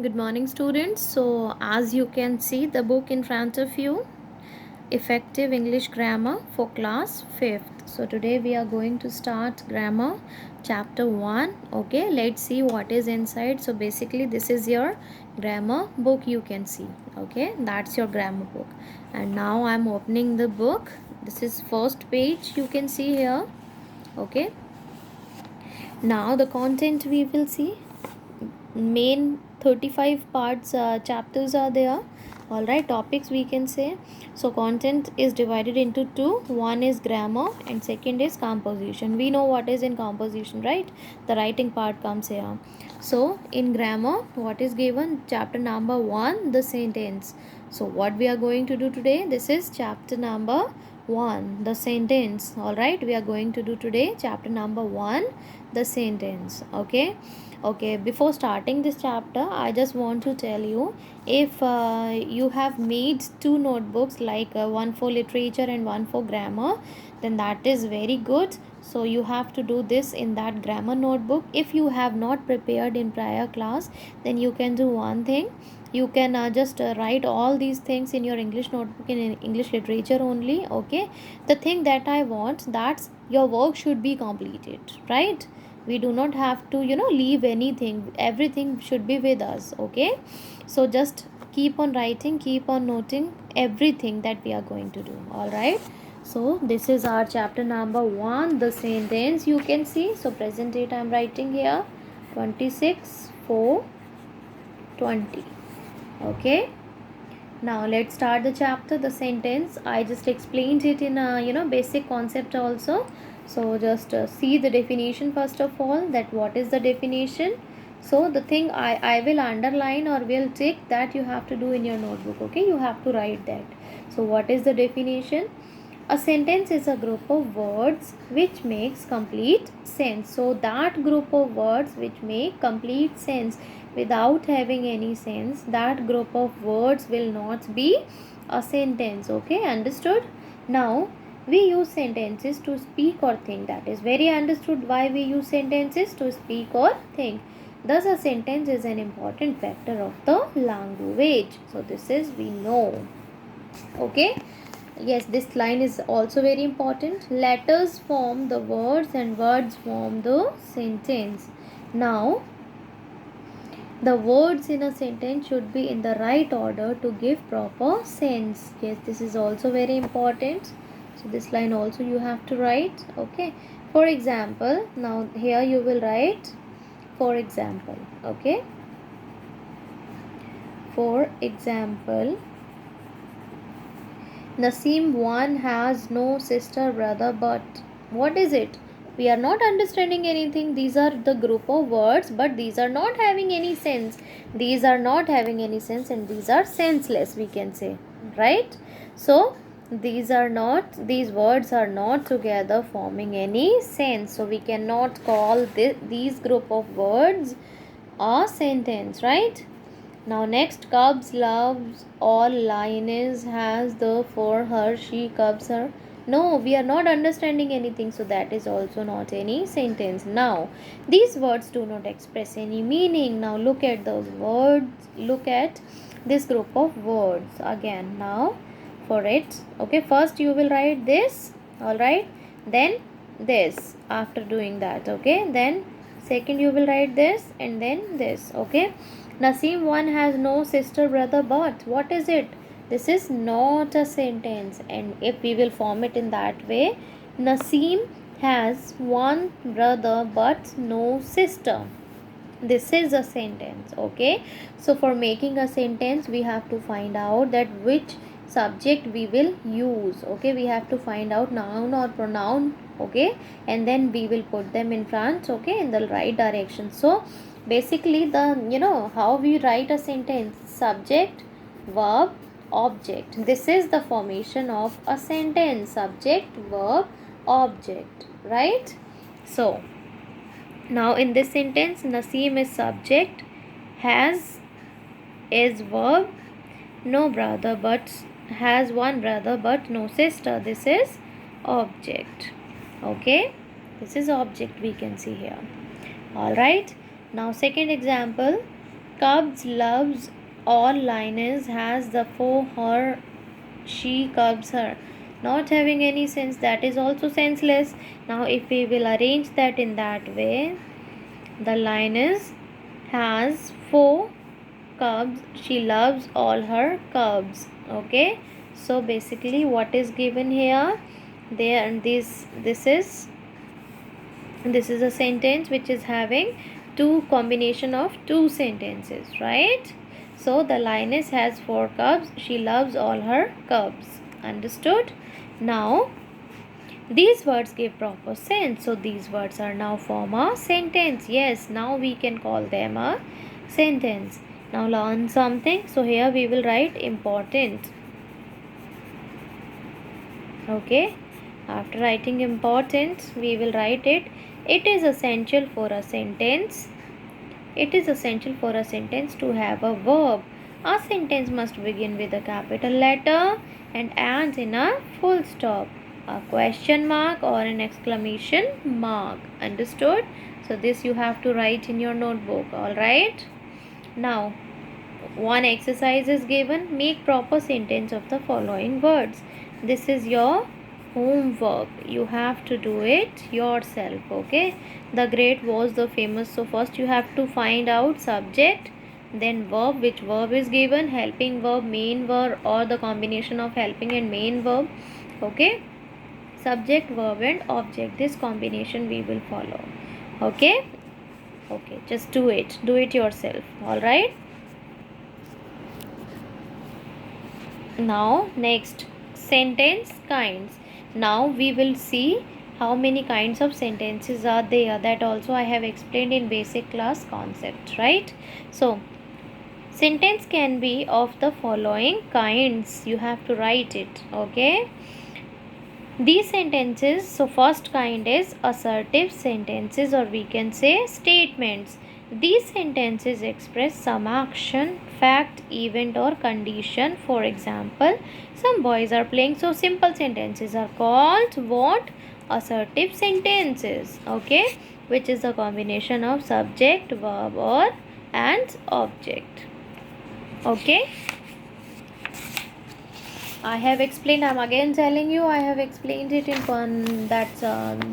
Good morning, students. So, as you can see, the book in front of you, Effective English Grammar for Class 5th. So, today we are going to start Grammar Chapter 1. Okay, let's see what is inside. So, basically, this is your grammar book you can see. Okay, that's your grammar book. And now I'm opening the book. This is first page you can see here. Okay, now the content we will see main 35 parts chapters are there. All right, topics we can say. So content is divided into two. One is grammar and second is composition. We know what is in composition, right? The writing part comes here. So in grammar, what is given? Chapter number 1, the sentence. So what we are going to do today, this is chapter number 1, the sentence. All right, we are going to do today chapter number 1, the sentence. Okay, before starting this chapter, I just want to tell you, if you have made two notebooks, like one for literature and one for grammar, then that is very good. So you have to do this in that grammar notebook. If you have not prepared in prior class, then you can do one thing. You can just write all these things in your English notebook in English literature only. Okay, the thing that I want, that's your work should be completed, right? We do not have to leave anything. Everything should be with us. Okay, so just keep on writing, keep on noting everything that we are going to do. All right, so this is our chapter number 1, the sentence you can see. So present date I'm writing here, 26 4 20. Okay, now let's start the chapter, the sentence. I just explained it in a basic concept also. So just see the definition first of all, that what is the definition. So the thing I will underline or will tick, that you have to do in your notebook. Okay, you have to write that. So what is the definition? A sentence is a group of words which makes complete sense. So that group of words which make complete sense without having any sense, that group of words will not be a sentence. Okay, understood? Now we use sentences to speak or think. That is very understood, why we use sentences to speak or think. Thus a sentence is an important factor of the language. So this is we know. Okay, yes, this line is also very important. Letters form the words and words form the sentence. Now the words in a sentence should be in the right order to give proper sense. Yes, this is also very important. So this line also you have to write. Okay, for example, now here you will write for example. Okay, for example, Nasim one has no sister brother, but what is it? We are not understanding anything. These are the group of words, but these are not having any sense. These are not having any sense, and these are senseless, we can say, right? So these words are not together forming any sense. So we cannot call these group of words a sentence, right? Now next, Cubs loves all lioness has the for her, she cubs her. No, we are not understanding anything, so that is also not any sentence. Now these words do not express any meaning. Now look at those words, look at this group of words again. Now for it, okay, first you will write this, all right, then this after doing that. Okay, then second you will write this and then this. Okay, Nasim one has no sister brother, but what is it? This is not a sentence, and if we will form it in that way, Nasim has one brother but no sister. This is a sentence. Okay, so for making a sentence we have to find out that which subject we will use. Okay, we have to find out noun or pronoun. Okay, and then we will put them in front, okay, in the right direction. So basically, the how we write a sentence: subject, verb, object. This is the formation of a sentence: subject, verb, object, right? So now in this sentence, Nasim is subject, has is verb, no brother but has one brother but no sister. This is object. Okay, this is object we can see here. All right. Now second example, Cubs, loves, all lioness has the for her, she cubs her. Not having any sense, that is also senseless. Now if we will arrange that in that way, the lioness has 4 cubs, she loves all her cubs. Okay, so basically what is given here, there, this is a sentence which is having two combination of two sentences, right? So the lioness has 4 cubs, she loves all her cubs. Understood? Now these words give proper sense, so these words are now form a sentence. Yes, now we can call them a sentence. Now learn something. So here we will write important. Okay, after writing important, we will write it. It is essential for a sentence. It is essential for a sentence to have a verb. A sentence must begin with a capital letter and ends in a full stop, a question mark or an exclamation mark. Understood? So this you have to write in your notebook. Alright? Now, one exercise is given. Make proper sentence of the following words. This is your homework. You have to do it yourself. Okay, the great was the famous. So first you have to find out subject, then verb, which verb is given, helping verb, main verb, or the combination of helping and main verb. Okay, subject, verb and object, this combination we will follow. Okay, just do it yourself. All right. Now next, sentence kinds. Now we will see how many kinds of sentences are there. That also I have explained in basic class concept, right? So sentence can be of the following kinds. You have to write it. Okay, these sentences, so first kind is assertive sentences, or we can say statements. These sentences express some action, fact, event or condition. For example, some boys are playing. So simple sentences are called what? Assertive sentences. Okay, which is a combination of subject, verb or and object. Okay, I have explained, I'm again telling you, I have explained it in one, that's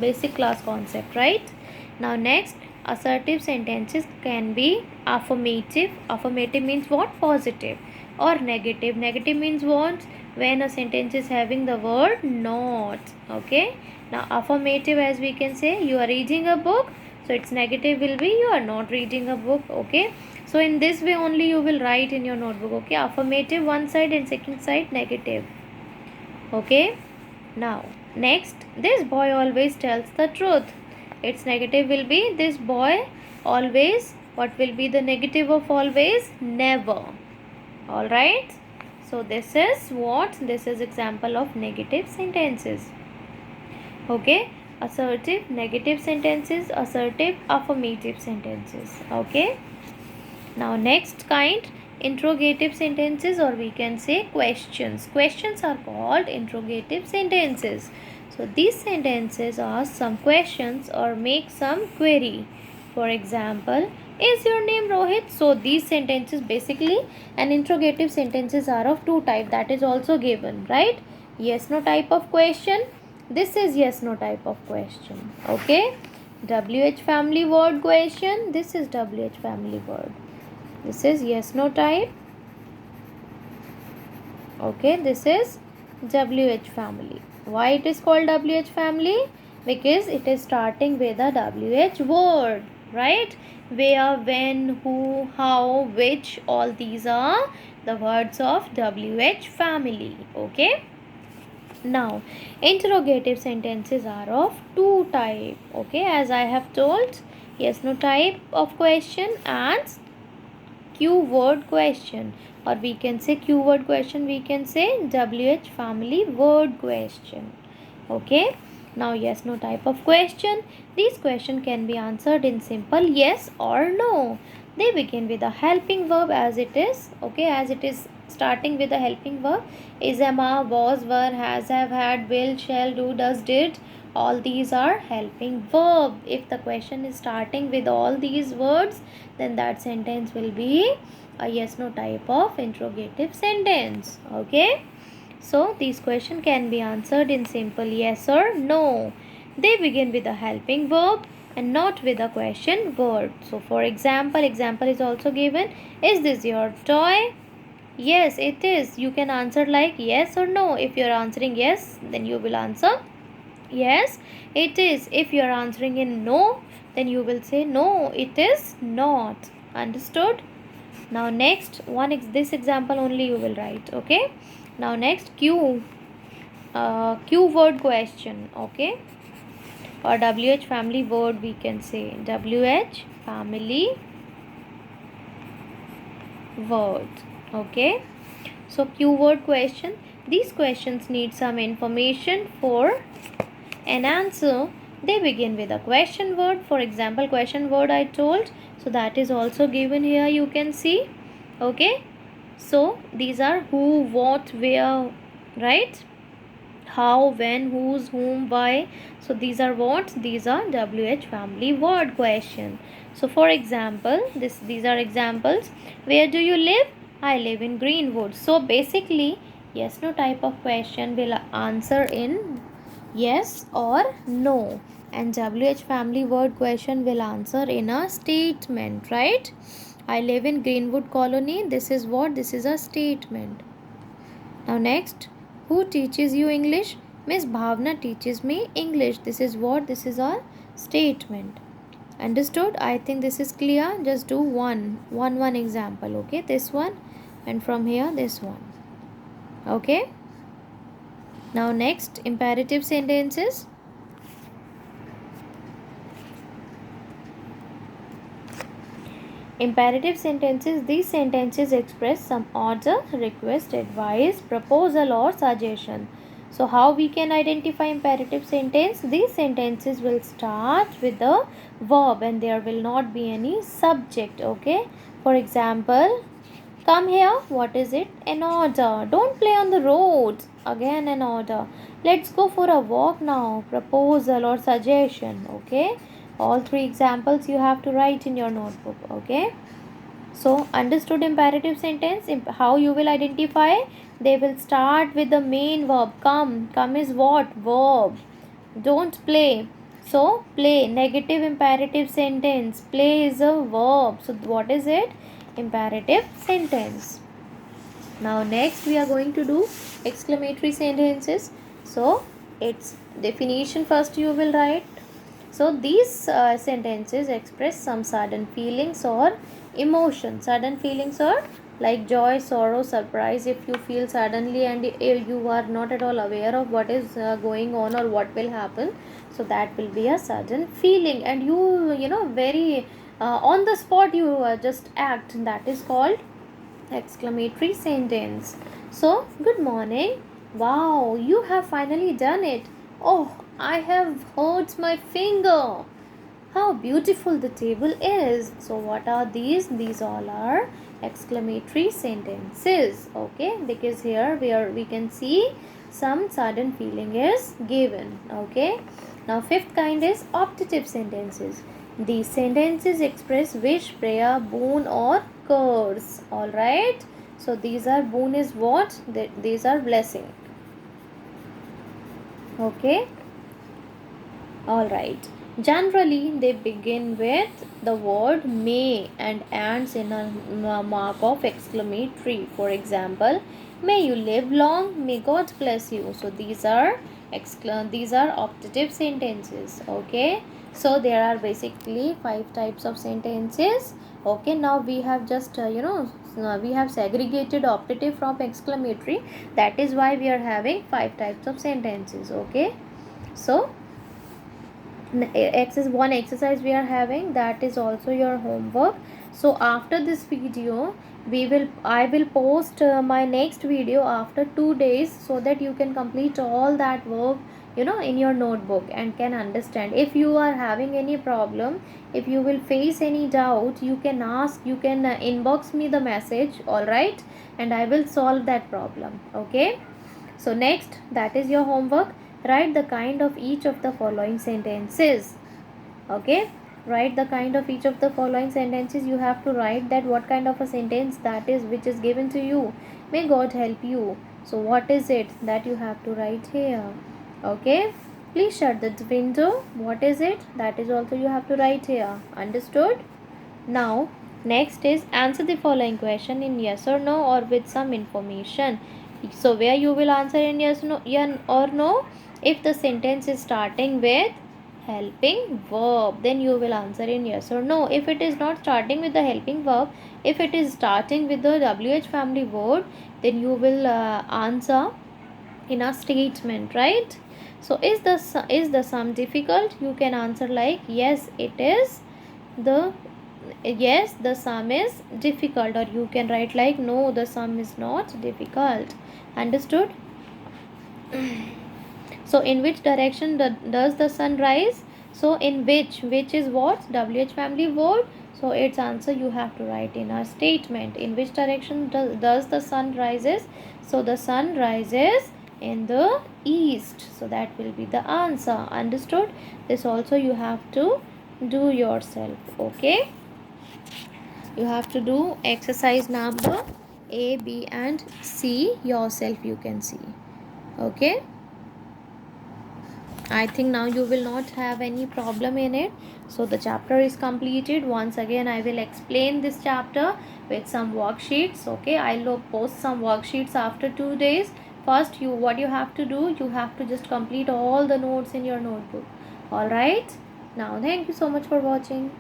basic class concept, right? Now next, assertive sentences can be affirmative. Affirmative means what? Positive. Or negative. Negative means what? When a sentence is having the word not. Okay. Now affirmative, as we can say, you are reading a book. So its negative will be you are not reading a book. Okay. So in this way only you will write in your notebook. Okay. Affirmative one side and second side negative. Okay. Now next, this boy always tells the truth. Its negative will be this boy always. What will be the negative of always? Never. Alright. So this is what? This is example of negative sentences. Okay. Assertive, negative sentences, assertive, affirmative sentences. Okay. Now next kind, interrogative sentences, or we can say questions. Questions are called interrogative sentences. So these sentences ask some questions or make some query. For example, is your name Rohit? So these sentences basically, and interrogative sentences are of two type, that is also given, right? Yes no type of question. This is yes no type of question. Okay. WH family word question. This is WH family word. This is yes no type. Okay, this is WH family. Why it is called WH family? Because it is starting with a WH word, right? Where, when, who, how, which, all these are the words of WH family. Okay. Now interrogative sentences are of two type. Okay, as I have told, yes no type of question and Q word question, or we can say Q word question, we can say WH family word question. Okay. Now yes no type of question. These question can be answered in simple yes or no. They begin with a helping verb as it is. Okay, as it is starting with a helping verb. Is, am, are, was, were, has, have, had, will, shall, do, does, did. All these are helping verb. If the question is starting with all these words, then that sentence will be a yes no type of interrogative sentence. Okay. So these questions can be answered in simple yes or no. They begin with a helping verb and not with a question word. So for example is also given. Is this your toy? Yes, it is. You can answer like yes or no. If you are answering yes, then you will answer yes, it is. If you are answering in no, then you will say no, it is not. Understood? Now next this example only you will write. Okay. Now next Q word question. Okay, or WH family word we can say. WH family word. Okay, so Q word question. These questions need some information for an answer. They begin with a question word. For example, question word I told, so that is also given here, you can see. Okay, so these are who, what, where, right? How, when, whose, whom, why. So these are what? These are WH family word question. So for example, these are examples. Where do you live? I live in Greenwood. So basically, yes no type of question will answer in yes or no, and WH family word question will answer in a statement, right? I live in Greenwood colony. This is what? This is a statement. Now next, who teaches you English? Miss Bhavna teaches me English. This is what? This is our statement. Understood? I think this is clear. Just do one example. Okay, this one, and from here this one. Okay. Now next, imperative sentences. Imperative sentences. These sentences express some order, request, advice, proposal, or suggestion. So how we can identify imperative sentence? These sentences will start with the verb and there will not be any subject. Okay. For example, come here. What is it? An order. Don't play on the road. Again an order. Let's go for a walk now. Proposal or suggestion. Okay. All three examples you have to write in your notebook. Okay. So understood imperative sentence. How you will identify? They will start with the main verb. Come. Come is what? Verb. Don't play. So play. Negative imperative sentence. Play is a verb. So what is it? Imperative sentence. Now next we are going to do exclamatory sentences. So its definition first you will write. So these sentences express some sudden feelings or emotions. Sudden feelings are like joy, sorrow, surprise. If you feel suddenly and you are not at all aware of what is going on or what will happen, so that will be a sudden feeling, and you know very on the spot you just act. That is called exclamatory sentence. So, good morning. Wow, you have finally done it. Oh, I have hurt my finger. How beautiful the table is. So, what are these? These all are exclamatory sentences. Okay, because here we can see some sudden feeling is given. Okay, now fifth kind is optative sentences. These sentences express wish, prayer, boon, or curse. All right. So these are boon is what? These are blessing. Okay. All right. Generally, they begin with the word may and ends in a mark of exclamatory. For example, may you live long, may God bless you. So these are optative sentences. Okay. So there are basically 5 types of sentences. Okay. Now we have just we have segregated optative from exclamatory. That is why we are having 5 types of sentences. Okay. So one exercise we are having, that is also your homework. So after this video I will post my next video after 2 days, so that you can complete all that work in your notebook and can understand. If you are having any problem, if you will face any doubt, you can ask, you can inbox me the message, all right, and I will solve that problem. Okay, so next, that is your homework. Write the kind of each of the following sentences. Okay, write the kind of each of the following sentences. You have to write that what kind of a sentence that is which is given to you. May God help you. So what is it that you have to write here? Okay, please shut the window. What is it that is also you have to write here? Understood? Now next is answer the following question in yes or no or with some information. So where you will answer in yes, no, yeah or no. If the sentence is starting with helping verb, then you will answer in yes or no. If it is not starting with the helping verb, if it is starting with the WH family word, then you will answer in a statement, right? So is the sum difficult? You can answer like yes, it is. The yes, the sum is difficult, or you can write like no, the sum is not difficult. Understood? So in which direction does the sun rise? So in which is what? WH family word. So its answer you have to write in a statement. In which direction does the sun rises? So the sun rises in the east. So that will be the answer. Understood? This also you have to do yourself. Okay, you have to do exercise number A, B and C yourself, you can see. Okay, I think now you will not have any problem in it. So the chapter is completed. Once again I will explain this chapter with some worksheets. Okay, I'll post some worksheets after 2 days. First, what you have to do, you have to just complete all the notes in your notebook. All right, now thank you so much for watching.